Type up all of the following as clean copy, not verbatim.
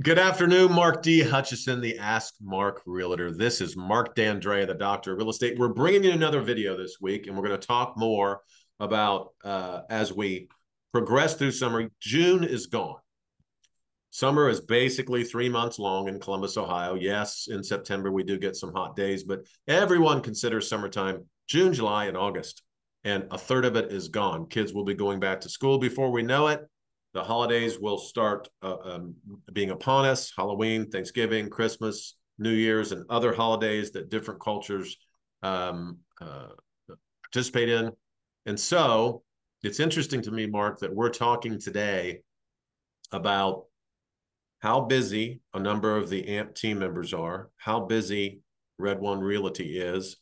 Good afternoon, Mark D. Hutchison, the Ask Mark Realtor. This is Mark D'Andrea, the Doctor of Real Estate. We're bringing you another video this week, and we're going to talk more about as we progress through summer. June is gone. Summer is basically 3 months long in Columbus, Ohio. Yes, in September we do get some hot days, but everyone considers summertime June, July, and August, and a third of it is gone. Kids will be going back to school before we know it. The holidays will start being upon us: Halloween, Thanksgiving, Christmas, New Year's, and other holidays that different cultures participate in. And so it's interesting to me, Mark, that we're talking today about how busy a number of the AMP team members are, how busy Red One Realty is,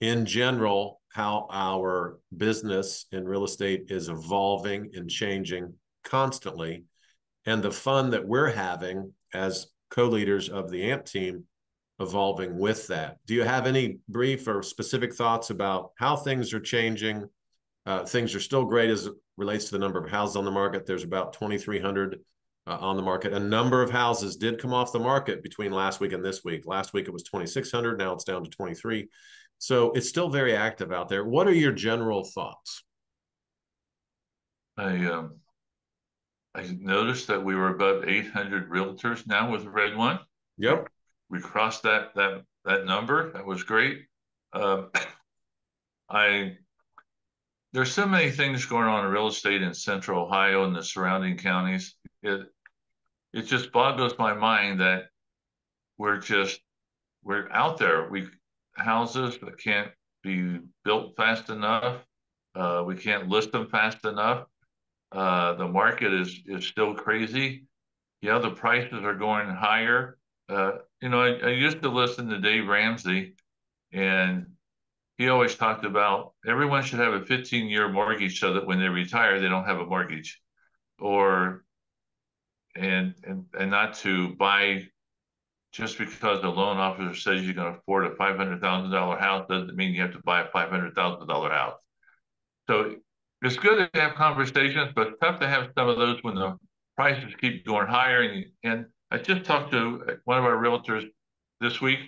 in general, how our business in real estate is evolving and changing constantly, and the fun that we're having as co-leaders of the AMP team evolving with that. Do you have any brief or specific thoughts about how things are changing? Things are still great as it relates to the number of houses on the market. There's about 2,300 on the market. A number of houses did come off the market between last week and this week. Last week it was 2,600. Now it's down to 23. So it's still very active out there. What are your general thoughts? I noticed that we were above 800 realtors now with Red One. Yep. We crossed that number. That was great. I There's so many things going on in real estate in Central Ohio and the surrounding counties. It just boggles my mind that we're out there. Houses that can't be built fast enough. We can't list them fast enough. The market is still crazy. Yeah, the prices are going higher. I used to listen to Dave Ramsey, and he always talked about everyone should have a 15-year mortgage so that when they retire, they don't have a mortgage, or and not to buy just because the loan officer says you can afford a $500,000 house doesn't mean you have to buy a $500,000 house. So it's good to have conversations, but it's tough to have some of those when the prices keep going higher. And I just talked to one of our realtors this week.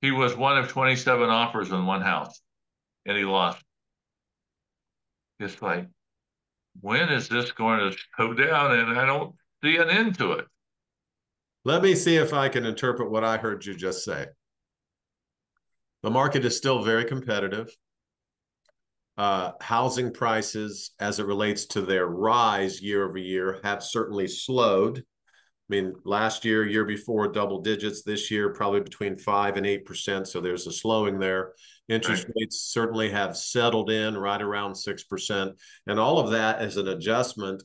He was one of 27 offers on one house, and he lost. It's like, when is this going to slow down? And I don't see an end to it. Let me see if I can interpret what I heard you just say. The market is still very competitive. Housing prices, as it relates to their rise year over year, have certainly slowed. I mean, last year, year before, double digits. This year, probably between 5% and 8%. So there's a slowing there. Interest rates certainly have settled in right around 6%. And all of that is an adjustment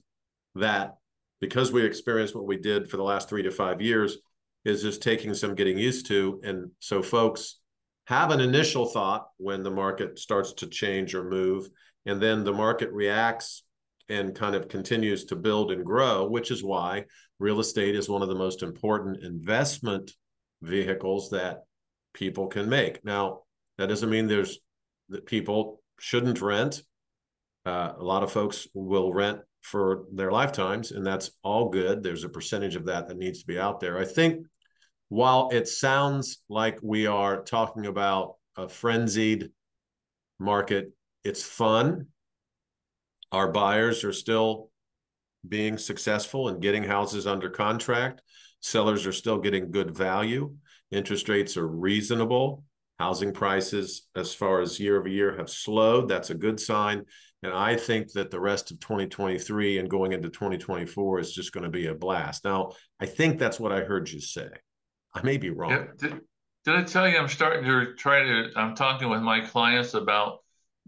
that, because we experienced what we did for the last 3 to 5 years, is just taking some getting used to. And so folks have an initial thought when the market starts to change or move, and then the market reacts and kind of continues to build and grow, which is why real estate is one of the most important investment vehicles that people can make. Now, that doesn't mean that people shouldn't rent. A lot of folks will rent for their lifetimes, and that's all good. There's a percentage of that needs to be out there. I think while it sounds like we are talking about a frenzied market, it's fun. Our buyers are still being successful and getting houses under contract. Sellers are still getting good value. Interest rates are reasonable. Housing prices, as far as year over year, have slowed. That's a good sign. And I think that the rest of 2023 and going into 2024 is just going to be a blast. Now, I think that's what I heard you say. I may be wrong. Yeah. Did I tell you I'm talking with my clients about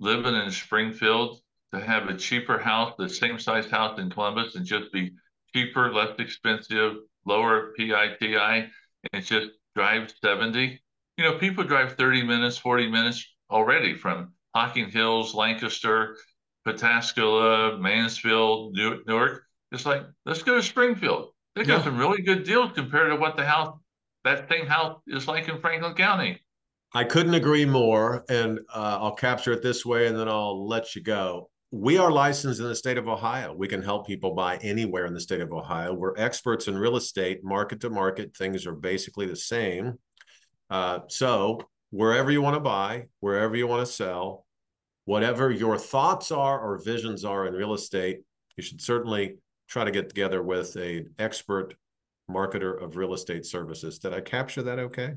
living in Springfield to have a cheaper house, the same size house in Columbus, and just be cheaper, less expensive, lower PITI, and just drive 70. People drive 30 minutes, 40 minutes already from Hocking Hills, Lancaster, Pataskala, Mansfield, Newark. It's like, let's go to Springfield. They got some really good deals compared to what that same house is like in Franklin County. I couldn't agree more. And I'll capture it this way, and then I'll let you go. We are licensed in the state of Ohio. We can help people buy anywhere in the state of Ohio. We're experts in real estate, market to market. Things are basically the same. So wherever you want to buy, wherever you want to sell, whatever your thoughts are or visions are in real estate, you should certainly try to get together with an expert marketer of real estate services. Did I capture that okay?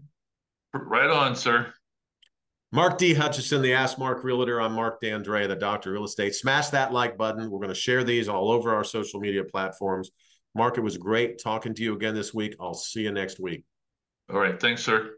Right on, sir. Mark D. Hutchison, the Ask Mark Realtor. I'm Mark D'Andrea, the Doctor of Real Estate. Smash that like button. We're going to share these all over our social media platforms. Mark, it was great talking to you again this week. I'll see you next week. All right. Thanks, sir.